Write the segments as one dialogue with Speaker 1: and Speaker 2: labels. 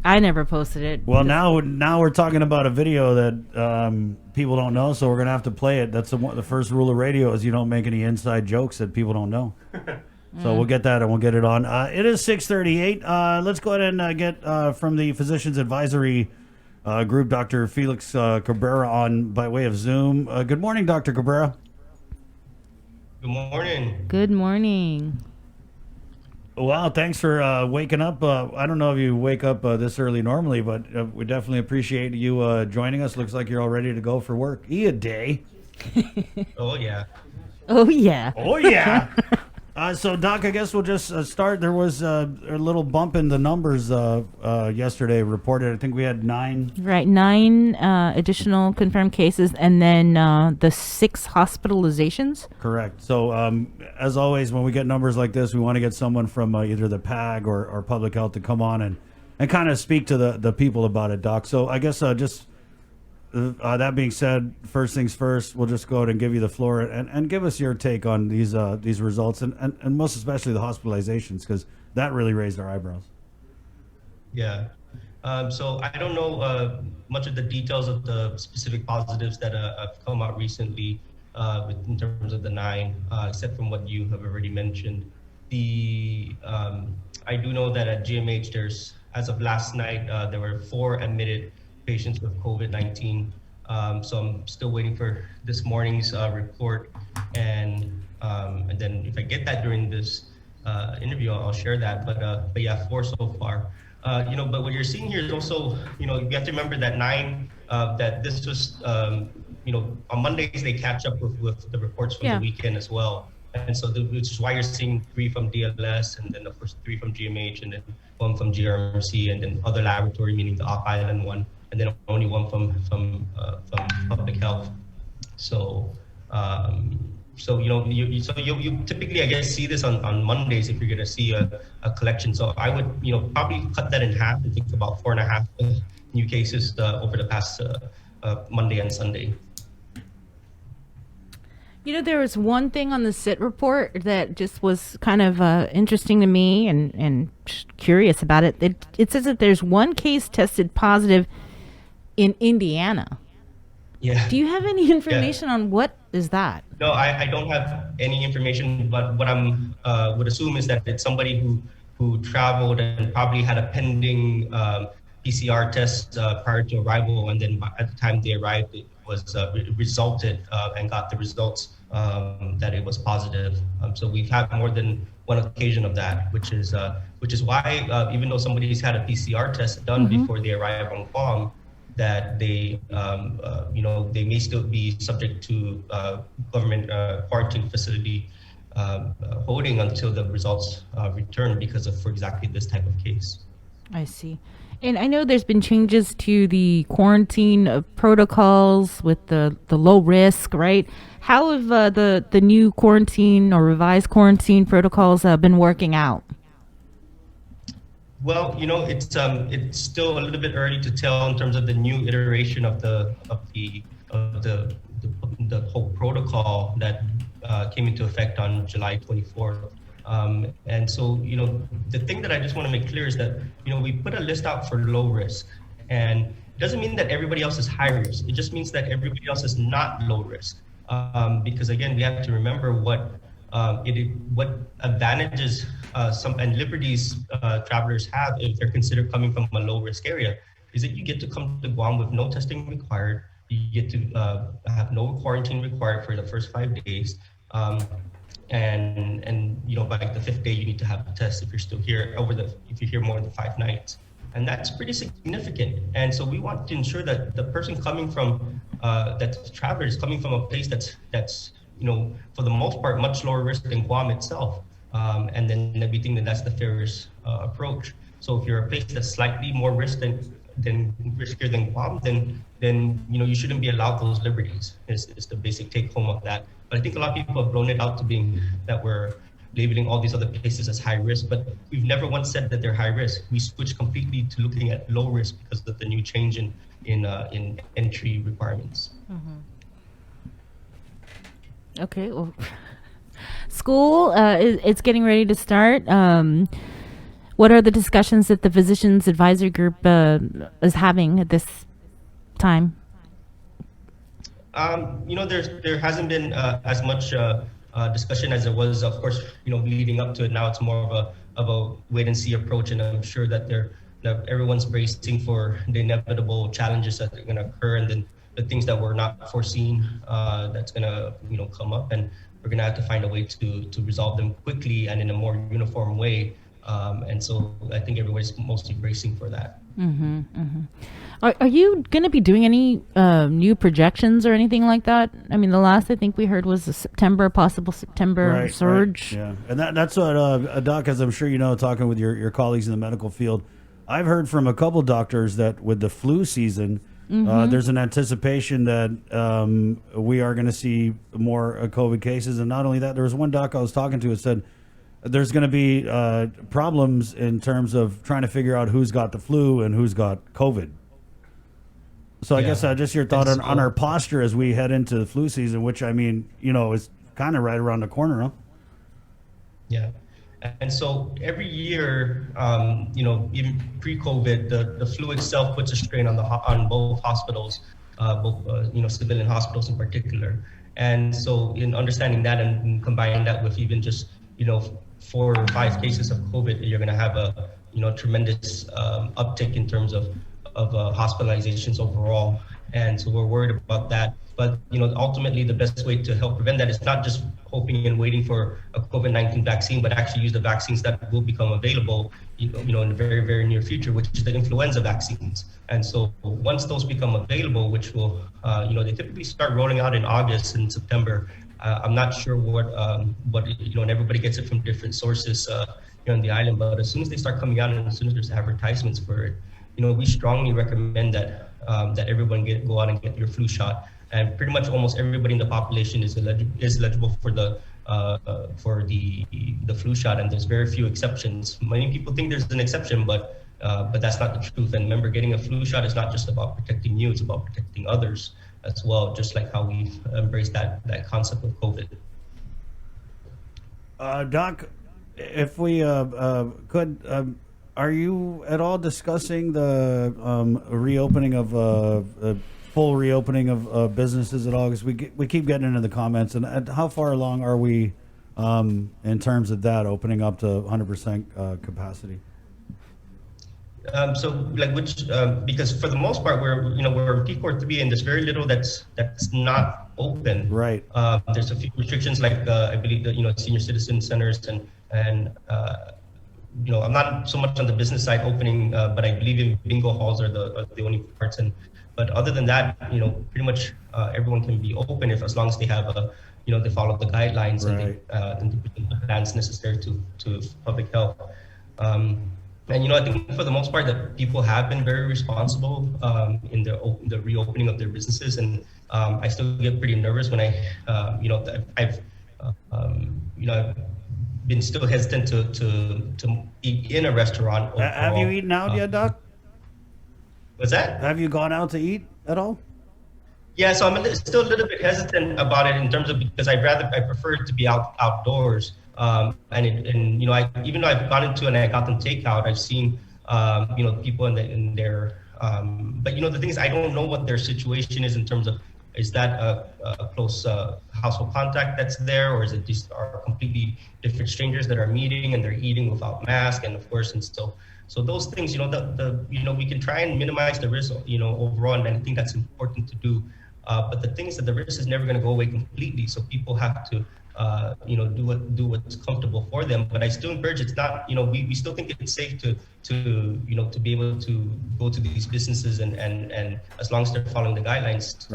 Speaker 1: I never posted it.
Speaker 2: Well, now we're talking about a video that people don't know, so we're gonna have to play it. That's the first rule of radio is you don't make any inside jokes that people don't know. So we'll get that and we'll get it on. It is 6:38. Let's go ahead and get from the Physicians Advisory Group, Dr. Felix Cabrera on by way of Zoom. Good morning, Dr. Cabrera.
Speaker 3: Good morning.
Speaker 1: Good morning.
Speaker 2: Wow, thanks for waking up. I don't know if you wake up this early normally, but we definitely appreciate you joining us. Looks like you're all ready to go for work. A day.
Speaker 3: Oh yeah.
Speaker 1: Oh, yeah.
Speaker 2: Oh, yeah. So, Doc, I guess we'll just start. There was a little bump in the numbers yesterday reported. I think we had 9.
Speaker 1: Right. 9 additional confirmed cases and then the 6 hospitalizations.
Speaker 2: Correct. So, as always, when we get numbers like this, we want to get someone from either the PAG or Public Health to come on and kind of speak to the people about it, Doc. So, I guess just that being said, first things first, we'll just go ahead and give you the floor and give us your take on these results and most especially the hospitalizations, because that really raised our eyebrows.
Speaker 3: Yeah. So I don't know much of the details of the specific positives that have come out recently in terms of the 9, except from what you have already mentioned. I do know that at GMH, as of last night, there were 4 admitted patients with COVID-19. So I'm still waiting for this morning's report. And then if I get that during this interview, I'll share that. But yeah, 4 so far. But what you're seeing here is also, you have to remember that 9, that this was, on Mondays, they catch up with the reports from the weekend as well. And so which is why you're seeing 3 from DLS, and then of course 3 from GMH, and then 1 from GRMC, and then other laboratory, meaning the off-island one, and then only 1 from Public Health. So you typically, I guess, see this on Mondays if you're going to see a collection. So I would probably cut that in half and think about 4.5 new cases over the past Monday and Sunday.
Speaker 1: There was one thing on the SIT report that just was kind of interesting to me and curious about it. It says that there's 1 case tested positive in Indiana.
Speaker 3: Yeah.
Speaker 1: Do you have any information on what is that?
Speaker 3: No, I don't have any information, but what I'm would assume is that it's somebody who traveled and probably had a pending PCR test prior to arrival, and then at the time they arrived, it was resulted and got the results that it was positive. So we've had more than 1 occasion of that, which is why even though somebody's had a PCR test done before they arrive on Guam, that they may still be subject to government quarantine facility holding until the results return because of for exactly this type of case.
Speaker 1: I see. And I know there's been changes to the quarantine protocols with the low risk, right? How have the new quarantine or revised quarantine protocols been working out?
Speaker 3: Well, it's still a little bit early to tell in terms of the new iteration of the whole protocol that came into effect on July 24th. And so, the thing that I just want to make clear is that, we put a list out for low risk, and it doesn't mean that everybody else is high risk. It just means that everybody else is not low risk. Because again, we have to remember what advantages and liberties travelers have if they're considered coming from a low risk area, is that you get to come to Guam with no testing required. You get to have no quarantine required for the first 5 days. And by the 5th day, you need to have a test if you're still here if you're here more than 5 nights. And that's pretty significant. And so we want to ensure that the person coming from, that traveler is coming from a place that's for the most part, much lower risk than Guam itself. And then we think that's the fairest approach. So if you're a place that's slightly more riskier than Guam, then you shouldn't be allowed those liberties. Is the basic take home of that. But I think a lot of people have blown it out to being that we're labeling all these other places as high risk, but we've never once said that they're high risk. We switched completely to looking at low risk because of the new change in entry requirements.
Speaker 1: Mm-hmm. Okay, well, school it's getting ready to start. What are the discussions that the Physicians Advisory Group is having at this time?
Speaker 3: There hasn't been as much discussion as there was, of course, leading up to it. Now it's more of a wait and see approach, and I'm sure that everyone's bracing for the inevitable challenges that are going to occur, and then the things that were not foreseen that's going to come up, and we're going to have to find a way to resolve them quickly and in a more uniform way. And so I think everybody's mostly bracing for that.
Speaker 1: Mm-hmm, mm-hmm. Are you going to be doing any new projections or anything like that? I mean, the last I think we heard was a possible September surge.
Speaker 2: Right, yeah, and that's what Doc, as I'm sure you know, talking with your colleagues in the medical field, I've heard from a couple doctors that with the flu season, there's an anticipation that we are going to see more COVID cases. And not only that, there was one doc I was talking to that said there's going to be problems in terms of trying to figure out who's got the flu and who's got COVID. So I guess just your thought on our posture as we head into the flu season, which, I mean, is kind of right around the corner, huh?
Speaker 3: Yeah. And so every year, even pre-COVID, the flu itself puts a strain on both hospitals, civilian hospitals in particular. And so in understanding that and combining that with even just, 4 or 5 cases of COVID, you're going to have a, tremendous uptick in terms of hospitalizations overall. And so we're worried about that. But, ultimately the best way to help prevent that is not just hoping and waiting for a COVID-19 vaccine, but actually use the vaccines that will become available, in the very, very near future, which is the influenza vaccines. And so once those become available, which will, they typically start rolling out in August and September. I'm not sure what, and everybody gets it from different sources here on the island, but as soon as they start coming out and as soon as there's advertisements for it, we strongly recommend that everyone go out and get your flu shot. And pretty much almost everybody in the population is eligible for the flu shot, and there's very few exceptions. Many people think there's an exception, but that's not the truth. And remember, getting a flu shot is not just about protecting you; it's about protecting others as well. Just like how we embrace that concept of COVID.
Speaker 2: Doc, if we could. Are you at all discussing the reopening of full reopening of businesses at all? Because we keep getting into the comments, and how far along are we in terms of that opening up to 100% capacity? Because for the most part we're in P Core 3 and there's very little that's not open. Right. There's a few restrictions like I believe the senior citizen centers and I'm not so much on the business side opening, but I believe in bingo halls are the only parts. But other than that, pretty much everyone can be open as long as they have they follow the guidelines and the plans necessary to public health. And I think for the most part that people have been very responsible in the reopening of their businesses, and I still get pretty nervous when I've been still hesitant to eat in a restaurant. Overall. Have you eaten out yet, Doc?
Speaker 3: What's that?
Speaker 2: Have you gone out to eat at all?
Speaker 3: Yeah, so I'm still a little bit hesitant about it in terms of because I prefer it to be outdoors. Even though I've gone into and I got them takeout, I've seen people in their but the thing is I don't know what their situation is in terms of is that a close household contact that's there, or is it these are completely different strangers that are meeting and they're eating without mask, and of course, and so those things, we can try and minimize the risk, overall, and I think that's important to do. But the thing is that the risk is never going to go away completely. So people have to, do what's comfortable for them. But I still encourage it's not, we still think it's safe to be able to go to these businesses and as long as they're following the guidelines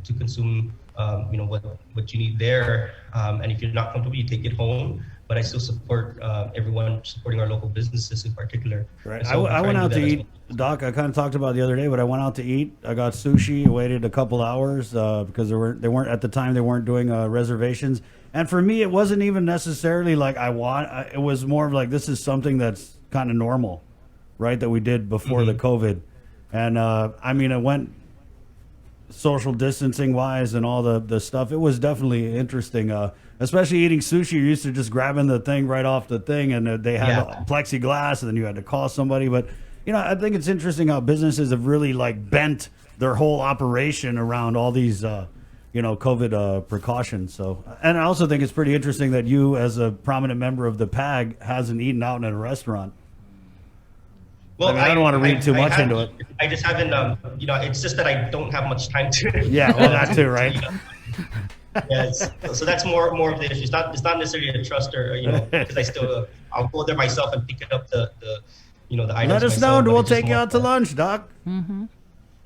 Speaker 3: to consume, what you need there. And if you're not comfortable, you take it home. But I still support everyone supporting our local businesses in particular. Right.
Speaker 2: So I went out to eat, Doc. I kind of talked about it the other day, but I went out to eat. I got sushi. Waited a couple hours because they weren't at the time. They weren't doing reservations. And for me, it wasn't even necessarily like it was more of like this is something that's kind of normal, right? That we did before the COVID. And I mean, it went social distancing wise and all the stuff. It was definitely interesting. Especially eating sushi, you're used to just grabbing the thing right off the thing, and they had plexiglass, and then you had to call somebody. But I think it's interesting how businesses have really like bent their whole operation around all these COVID precautions. So, and I also think it's pretty interesting that you, as a prominent member of the PAG, hasn't eaten out in a restaurant.
Speaker 3: Well,
Speaker 2: I don't want to read too much into it.
Speaker 3: I just haven't, it's just that I don't have much time to.
Speaker 2: Yeah, well, that too, right?
Speaker 3: So that's more of the issue. It's not necessarily a trust or because I still I'll go there myself and pick up the items.
Speaker 2: Let us know, and we'll take you out to lunch, Doc.
Speaker 1: Mm-hmm.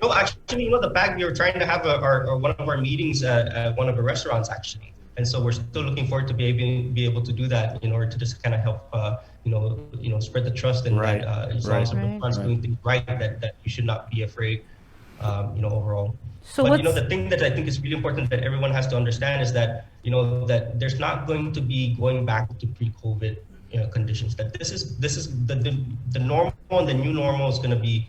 Speaker 3: No, actually, the PAG, we were trying to have one of our meetings at one of the restaurants actually, and so we're still looking forward to be able to do that in order to just kind of help spread the trust and
Speaker 2: right.
Speaker 3: As long as the restaurant's doing things right, that you should not be afraid, overall.
Speaker 1: So
Speaker 3: but the thing that I think is really important that everyone has to understand is that that there's not going to be going back to pre-COVID conditions. That this is the normal, and the new normal is going to be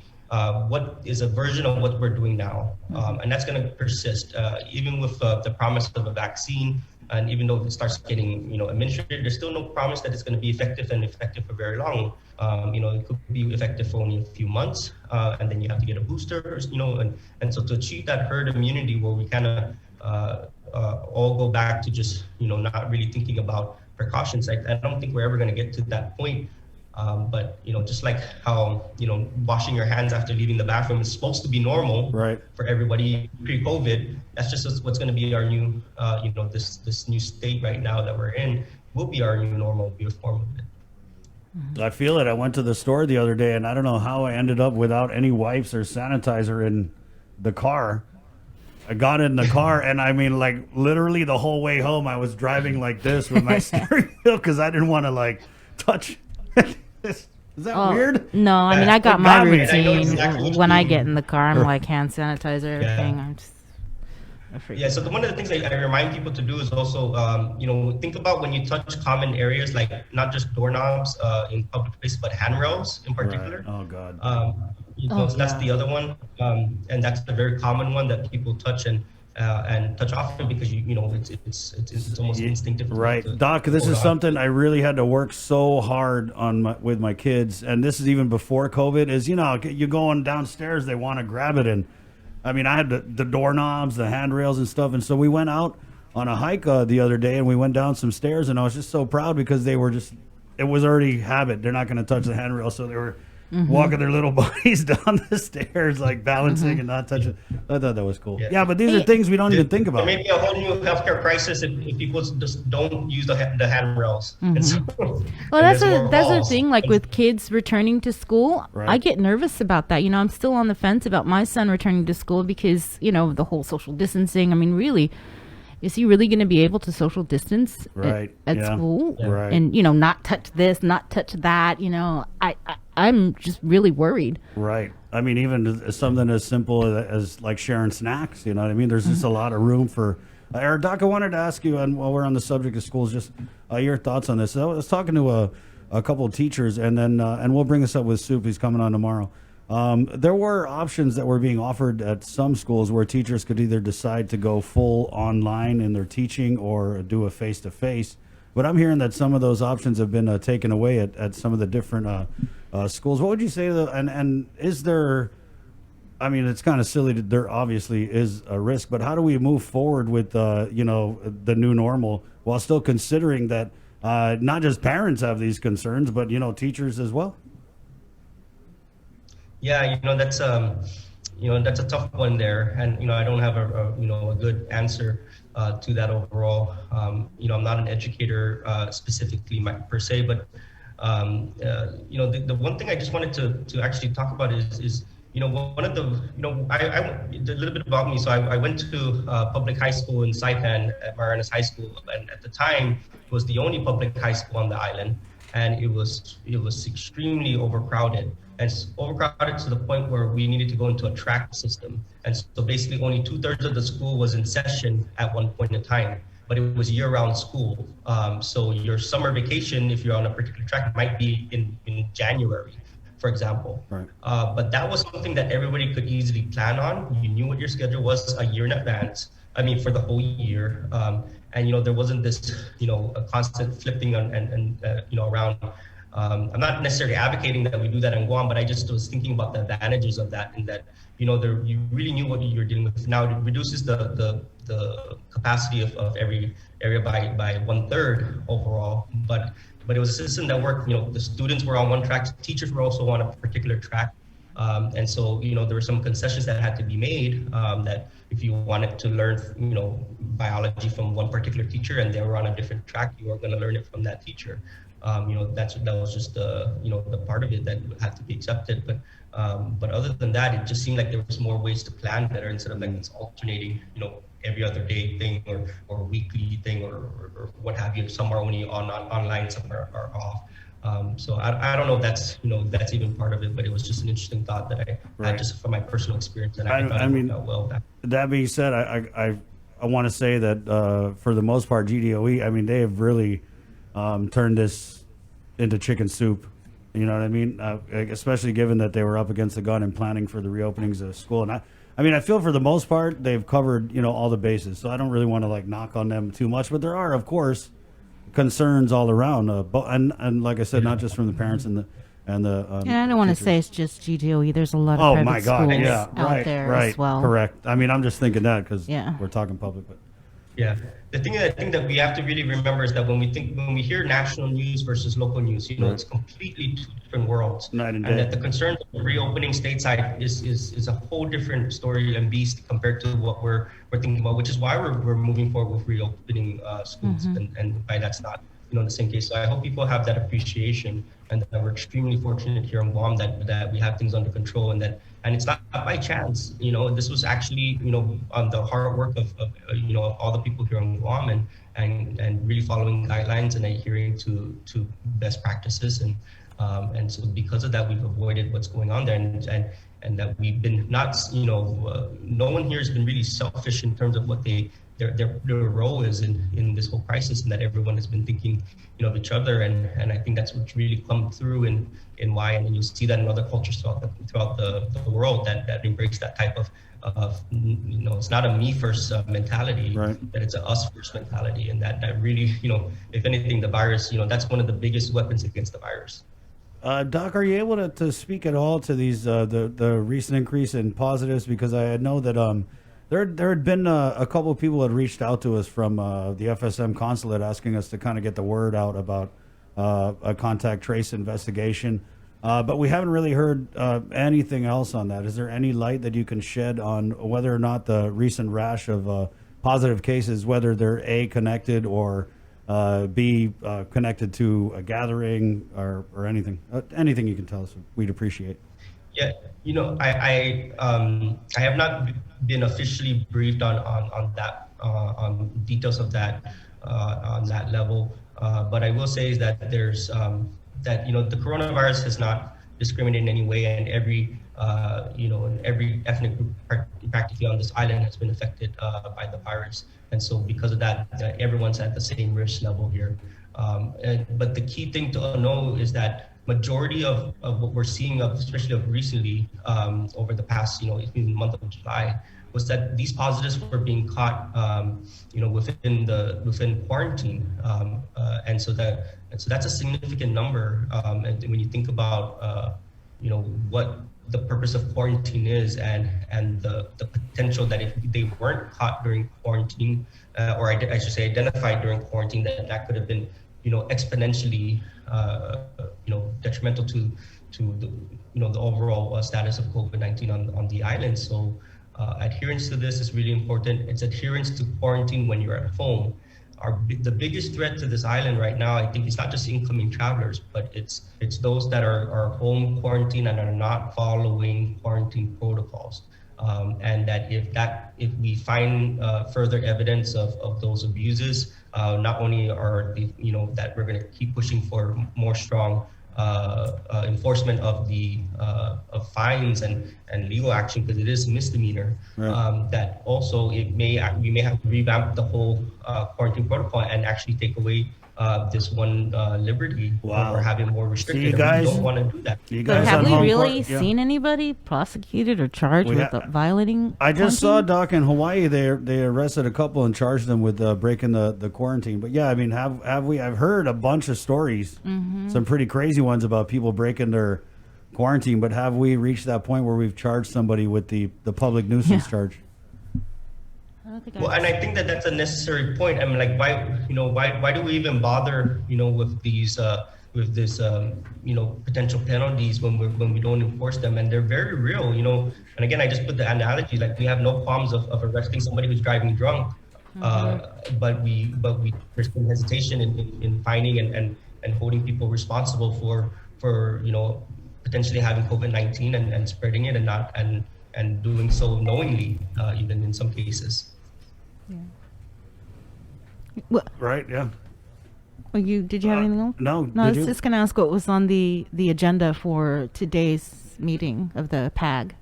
Speaker 3: what is a version of what we're doing now, and that's going to persist even with the promise of a vaccine. And even though it starts getting administered, there's still no promise that it's going to be effective for very long. It could be effective for only a few months, and then you have to get a booster, and so to achieve that herd immunity where we kind of all go back to just not really thinking about precautions. I don't think we're ever going to get to that point. But just like how washing your hands after leaving the bathroom is supposed to be normal for everybody pre-COVID, that's just what's going to be our new this new state right now that we're in will be our new normal, be a form of it.
Speaker 2: I feel it. I went to the store the other day, and I don't know how I ended up without any wipes or sanitizer in the car. I got in the car, and I mean, like, literally the whole way home, I was driving like this with my steering wheel because I didn't want to, like, touch. Is that weird?
Speaker 1: No, I mean, I got my routine
Speaker 3: exactly
Speaker 1: when I get in the car. I'm like hand sanitizer, everything.
Speaker 3: So one of the things I remind people to do is also, think about when you touch common areas, like not just doorknobs in public places, but handrails in particular.
Speaker 2: Right. Oh, God.
Speaker 3: So that's the other one. And that's the very common one that people touch and touch often because it's almost instinctive.
Speaker 2: Right, Doc. This is something I really had to work so hard on with my kids, and this is even before COVID. Is you going downstairs, they want to grab it, and I mean I had the doorknobs, the handrails, and stuff, and so we went out on a hike the other day, and we went down some stairs, and I was just so proud because it was already habit. They're not going to touch the handrail, so they were. Walking their little bodies down the stairs, like balancing and not touching. I thought that was cool. Yeah, but these are things we don't even think about.
Speaker 3: There may be a whole new healthcare crisis if people just don't use the handrails.
Speaker 1: Well, that's the thing. Like with kids returning to school, I get nervous about that. I'm still on the fence about my son returning to school because the whole social distancing. I mean, really. Is he really going to be able to social distance at school?
Speaker 2: Right.
Speaker 1: And, not touch this, not touch that, I'm just really worried.
Speaker 2: Right. I mean, even something as simple as like sharing snacks, you know what I mean? There's just a lot of room for... Doc, I wanted to ask you, and while we're on the subject of schools, just your thoughts on this. I was talking to a couple of teachers, and then and we'll bring this up with Soup. He's coming on tomorrow. There were options that were being offered at some schools where teachers could either decide to go full online in their teaching or do a face-to-face. But I'm hearing that some of those options have been taken away at some of the different schools. What would you say to and is there, I mean, it's kind of silly that there obviously is a risk, but how do we move forward with, the new normal while still considering that not just parents have these concerns, but, teachers as well?
Speaker 3: Yeah, that's a tough one there, and I don't have a good answer to that overall. I'm not an educator specifically per se, but the one thing I just wanted to actually talk about is one of the a little bit about me. So I went to public high school in Saipan at Marianas High School, and at the time it was the only public high school on the island, and it was extremely overcrowded. And it's overcrowded to the point where we needed to go into a track system. And so basically only 2/3 of the school was in session at one point in time, but it was year-round school. So your summer vacation, if you're on a particular track, might be in January for example.
Speaker 2: Right.
Speaker 3: But that was something that everybody could easily plan on. You knew what your schedule was a year in advance. I mean, for the whole year. And, there wasn't this, a constant flipping and around. I'm not necessarily advocating that we do that in Guam, but I just was thinking about the advantages of that, and that, you really knew what you were dealing with. Now it reduces the capacity of every area by 1/3 overall, but it was a system that worked. The students were on one track, teachers were also on a particular track. And so, there were some concessions that had to be made, that if you wanted to learn, biology from one particular teacher and they were on a different track, you were going to learn it from that teacher. That was just the part of it that had to be accepted. But other than that, it just seemed like there was more ways to plan better instead of like this alternating, every other day thing or weekly thing or what have you. Some are only online, some are off. So I don't know if that's even part of it, but it was just an interesting thought that I had just from my personal experience, and I thought it worked out well.
Speaker 2: That being said, I want to say that for the most part, GDOE, I mean, they have really turned this into chicken soup. You know what I mean? Especially given that they were up against the gun and planning for the reopenings of school. And I feel for the most part they've covered all the bases. So I don't really want to knock on them too much, but there are, of course, concerns all around, and like I said, not just from the parents and the
Speaker 1: and I don't want to say it's just GDOE. There's a lot of private schools out there as well.
Speaker 2: Correct. I mean, I'm just thinking that because we're talking public, but
Speaker 3: yeah. The thing I think that we have to really remember is that when we hear national news versus local news, it's completely two different worlds.
Speaker 2: Night and day.
Speaker 3: And that the concerns of reopening stateside is a whole different story and beast compared to what we're thinking about, which is why we're moving forward with reopening schools, and why that's not the same case. So I hope people have that appreciation, and that we're extremely fortunate here in Guam that we have things under control, and it's not by chance. This was actually on the hard work of all the people here in Guam, and really following guidelines and adhering to best practices, and so because of that we've avoided what's going on there, and that we've been not no one here has been really selfish in terms of what their role is in this whole crisis, and that everyone has been thinking of each other, and I think that's what's really come through in why, and you'll see that in other cultures throughout the world that embrace that type of it's not a me first mentality,
Speaker 2: right,
Speaker 3: that it's a us first mentality, and that really if anything, the virus that's one of the biggest weapons against the virus.
Speaker 2: Doc, are you able to speak at all to these the recent increase in positives? Because I know that there had been a couple of people that reached out to us from the FSM consulate asking us to kind of get the word out about a contact trace investigation, but we haven't really heard anything else on that. Is there any light that you can shed on whether or not the recent rash of positive cases, whether they're A, connected, or B, connected to a gathering or anything? Anything you can tell us, we'd appreciate.
Speaker 3: Yeah, I have not been officially briefed on that, on details of that, on that level. But I will say is that there's that the coronavirus has not discriminated in any way, and every every ethnic group practically on this island has been affected by the virus, and so because of that, everyone's at the same risk level here. But the key thing to know is that majority of what we're seeing especially recently over the past in the month of July, was that these positives were being caught within quarantine, and so that's a significant number, and when you think about what the purpose of quarantine is, and the potential that if they weren't caught during quarantine, or I should say identified during quarantine, that could have been exponentially detrimental to the overall status of COVID-19 on the island. So adherence to this is really important. It's adherence to quarantine when you're at home. The biggest threat to this island right now, I think, is not just incoming travelers, but it's those that are home quarantine and are not following quarantine protocols. And that if we find further evidence of those abuses, not only are that we're going to keep pushing for more strong enforcement of the of fines and legal action, because it is a misdemeanor. Right. That also we may have to revamp the whole quarantine protocol and actually take away this one liberty,
Speaker 2: Wow.
Speaker 3: or having more
Speaker 2: So
Speaker 3: restricted.
Speaker 2: you
Speaker 3: And
Speaker 2: guys-
Speaker 3: we don't want to do that.
Speaker 2: You
Speaker 1: But
Speaker 2: guys
Speaker 1: have
Speaker 2: on
Speaker 1: we
Speaker 2: home
Speaker 1: really
Speaker 2: court- yeah.
Speaker 1: seen anybody prosecuted or charged
Speaker 2: We
Speaker 1: with
Speaker 2: ha-
Speaker 1: violating?
Speaker 2: I just saw,
Speaker 1: quarantine?
Speaker 2: Doc, in Hawaii, they arrested a couple and charged them with breaking the quarantine. But yeah, I mean, have we? I've heard a bunch of stories, some pretty crazy ones about people breaking their quarantine. But have we reached that point where we've charged somebody with the public nuisance
Speaker 1: Yeah.
Speaker 2: charge?
Speaker 1: I don't think
Speaker 3: Well, and I think that that's a necessary point. I mean, like, why do we even bother, with these, with this, potential penalties when we don't enforce them, and they're very real, And again, I just put the analogy, like, we have no qualms of arresting somebody who's driving drunk, but there's been hesitation in finding and holding people responsible for potentially having COVID-19 and spreading it and doing so knowingly, even in some cases.
Speaker 1: Well,
Speaker 2: Right? Yeah.
Speaker 1: did you have anything else?
Speaker 2: No.
Speaker 1: No, I
Speaker 2: did
Speaker 1: was
Speaker 2: you?
Speaker 1: just going to ask what was on the agenda for today's meeting of the PAG.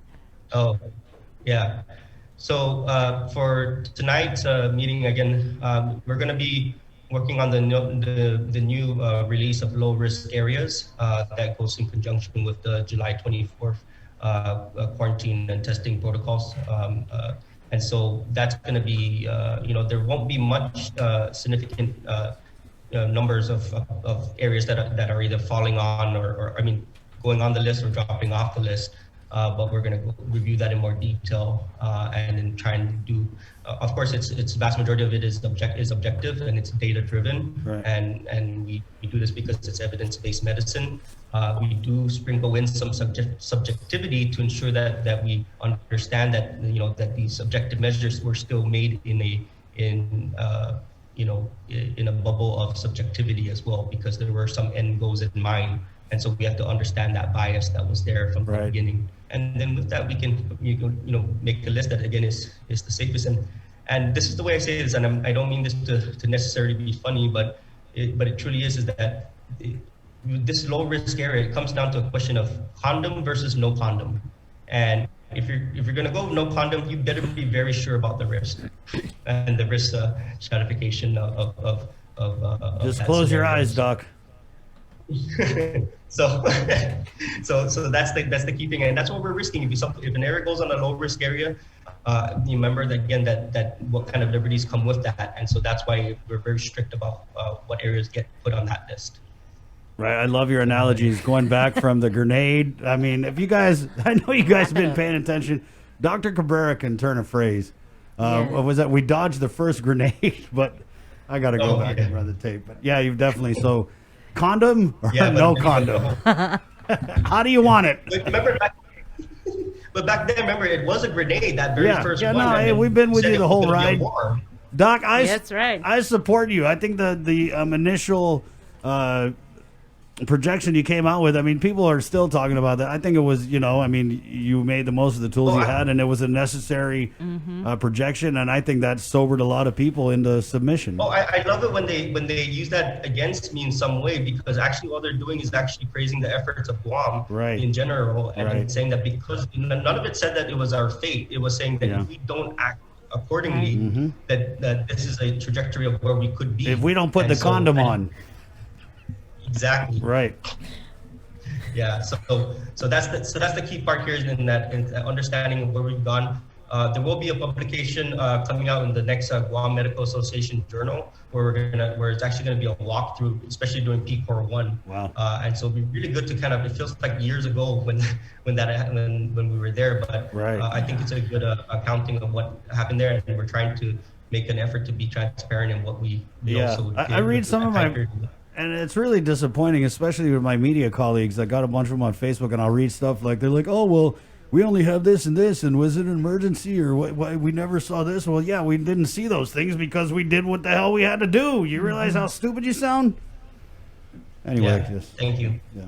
Speaker 3: Oh, yeah. So for tonight's meeting, again, we're going to be working on the new release of low risk areas that goes in conjunction with the July 24th quarantine and testing protocols. And so that's going to be, there won't be much significant numbers of areas that are either falling on or going on the list or dropping off the list. But we're going to review that in more detail and then try and do. Of course, it's vast majority of it is objective and it's data driven,
Speaker 2: Right.
Speaker 3: and we do this because it's evidence-based medicine. We do sprinkle in some subjectivity to ensure that we understand that that these objective measures were still made in a bubble of subjectivity as well, because there were some end goals in mind. And so we have to understand that bias that was there from the
Speaker 2: Right.
Speaker 3: beginning. And then with that, we can make a list that again is the safest. And this is the way I say this, and I don't mean this to necessarily be funny, but it truly is that this low risk area, it comes down to a question of condom versus no condom. And if you're gonna go no condom, you better be very sure about the risk and the risk stratification of
Speaker 2: Just
Speaker 3: that
Speaker 2: close your
Speaker 3: scenario.
Speaker 2: eyes, Doc.
Speaker 3: So that's the key thing, and that's what we're risking. If an area goes on a low risk area, you remember that again that what kind of liberties come with that, and so that's why we're very strict about what areas get put on that list.
Speaker 2: Right, I love your analogies. Going back from the grenade. I mean, if you guys, I know you guys have been paying attention. Dr. Cabrera can turn a phrase.
Speaker 1: Yeah.
Speaker 2: What was that? We dodged the first grenade, but I got to go back
Speaker 3: yeah.
Speaker 2: and run the tape. But yeah, you've definitely. So, condom or
Speaker 3: Yeah,
Speaker 2: no
Speaker 3: but-
Speaker 2: condom? How do you want it?
Speaker 3: But remember back then, remember it was a grenade, that very first one.
Speaker 2: No,
Speaker 3: and
Speaker 2: hey,
Speaker 3: then
Speaker 2: we've been with
Speaker 3: said
Speaker 2: you
Speaker 3: it
Speaker 2: the
Speaker 3: was
Speaker 2: whole
Speaker 3: gonna be a
Speaker 2: ride.
Speaker 3: war.
Speaker 2: Doc,
Speaker 1: That's right.
Speaker 2: I support you. I think the initial projection you came out with, I mean, people are still talking about that. I think it was, you made the most of the tools you had, and it was a necessary projection, and I think that sobered a lot of people into submission.
Speaker 3: Oh, I love it when they use that against me in some way, because actually all they're doing is actually praising the efforts of Guam
Speaker 2: Right.
Speaker 3: in general, and
Speaker 2: Right.
Speaker 3: saying that because none of it said that it was our fate. It was saying that
Speaker 2: Yeah.
Speaker 3: if we don't act accordingly, that this is a trajectory of where we could be.
Speaker 2: If we don't put
Speaker 3: And
Speaker 2: the
Speaker 3: so-
Speaker 2: condom on.
Speaker 3: Exactly.
Speaker 2: Right.
Speaker 3: Yeah. So that's the key part here, is in that understanding of where we've gone. There will be a publication coming out in the next Guam Medical Association journal, where it's actually going to be a walkthrough, especially during PCOR 1.
Speaker 2: Wow.
Speaker 3: And so it'll be really good to kind of, it feels like years ago when we were there, but
Speaker 2: Right.
Speaker 3: I think it's a good accounting of what happened there, and we're trying to make an effort to be transparent in what we
Speaker 2: Yeah.
Speaker 3: also
Speaker 2: I
Speaker 3: did
Speaker 2: read
Speaker 3: with
Speaker 2: some
Speaker 3: that
Speaker 2: of my-
Speaker 3: time period.
Speaker 2: And it's really disappointing, especially with my media colleagues. I got a bunch of them on Facebook, and I'll read stuff like, they're like, oh, well, we only have this and this, and was it an emergency, or what, we never saw this? Well, yeah, we didn't see those things because we did what the hell we had to do. You realize how stupid you sound? Anyway,
Speaker 3: Yeah.
Speaker 2: just,
Speaker 3: Thank you.
Speaker 2: yeah.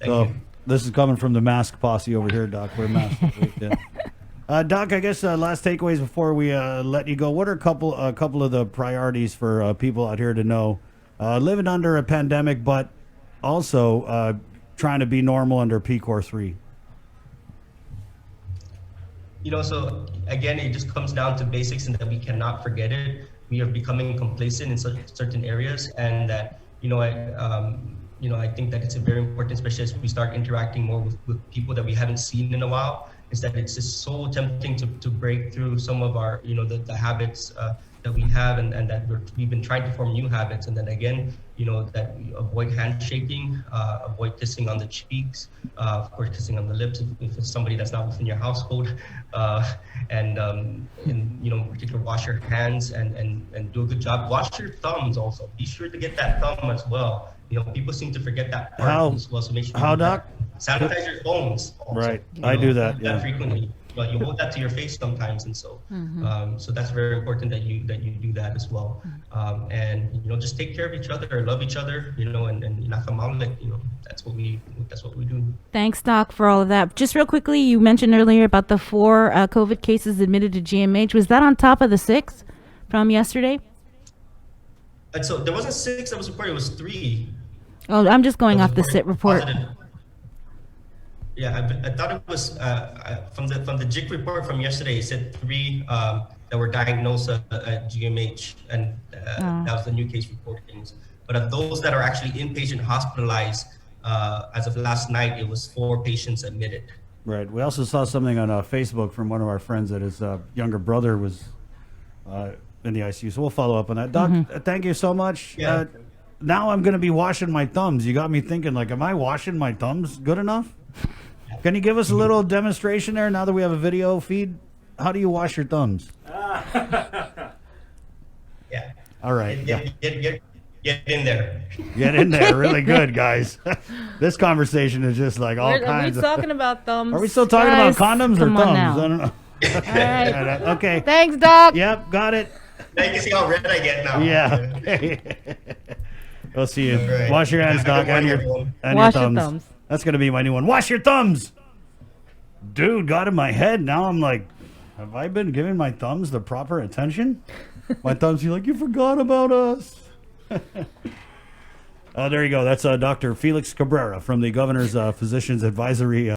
Speaker 3: Thank
Speaker 2: So
Speaker 3: you.
Speaker 2: this is coming from the mask posse over here, Doc. We're masked. Yeah. Doc, I guess last takeaways before we let you go. What are a couple of the priorities for people out here to know, living under a pandemic, but also trying to be normal under PCOR 3?
Speaker 3: So again, it just comes down to basics, and that we cannot forget it. We are becoming complacent in certain areas, and that I think that it's a very important, especially as we start interacting more with people that we haven't seen in a while, is that it's just so tempting to break through some of our, the habits that we have, and that we've been trying to form new habits. And then again, that we avoid handshaking, avoid kissing on the cheeks, of course, kissing on the lips if it's somebody that's not within your household, and in particular, wash your hands and do a good job. Wash your thumbs also. Be sure to get that thumb as well. People seem to forget that part as well. So make sure you
Speaker 2: Doc?
Speaker 3: Sanitize your phones also.
Speaker 2: Right. I do that.
Speaker 3: That frequently. But you hold that to your face sometimes, and so so that's very important that you do that as well. And just take care of each other, love each other, and that's what we do.
Speaker 1: Thanks, Doc, for all of that. Just real quickly, you mentioned earlier about the 4 COVID cases admitted to GMH. Was that on top of the 6 from yesterday?
Speaker 3: And so there wasn't 6 that was reported; it was 3.
Speaker 1: Oh, I'm just going off the SIT report.
Speaker 3: Positive. Yeah, I thought it was from the JIC report from yesterday. It said 3 that were diagnosed at GMH, and that was the new case reportings. But of those that are actually inpatient hospitalized, as of last night, it was 4 patients admitted.
Speaker 2: Right. We also saw something on Facebook from one of our friends that his younger brother was in the ICU. So we'll follow up on that. Doc, thank you so much.
Speaker 3: Yeah.
Speaker 2: Now I'm going to be washing my thumbs. You got me thinking, like, am I washing my thumbs good enough? Can you give us a little demonstration there now that we have a video feed? How do you wash your thumbs?
Speaker 3: Yeah.
Speaker 2: All right.
Speaker 3: Get in there.
Speaker 2: Get in there. Really good, guys. This conversation is just like all kinds
Speaker 1: Are we talking about thumbs?
Speaker 2: Are we still talking about condoms or
Speaker 1: come
Speaker 2: thumbs?
Speaker 1: on now.
Speaker 2: I don't know.
Speaker 1: All right.
Speaker 2: Okay.
Speaker 1: Thanks, Doc.
Speaker 2: Yep, got it.
Speaker 3: Now you can see how red I get now.
Speaker 2: Yeah. We'll see you.
Speaker 3: Right.
Speaker 2: Wash your hands, Doc, and your
Speaker 1: Wash your
Speaker 2: thumbs.
Speaker 1: thumbs.
Speaker 2: That's going to be my new one. Wash your thumbs. Dude, got in my head. Now I'm like, have I been giving my thumbs the proper attention? My thumbs feel like, you forgot about us. Oh, there you go. That's Dr. Felix Cabrera from the Governor's Physicians Advisory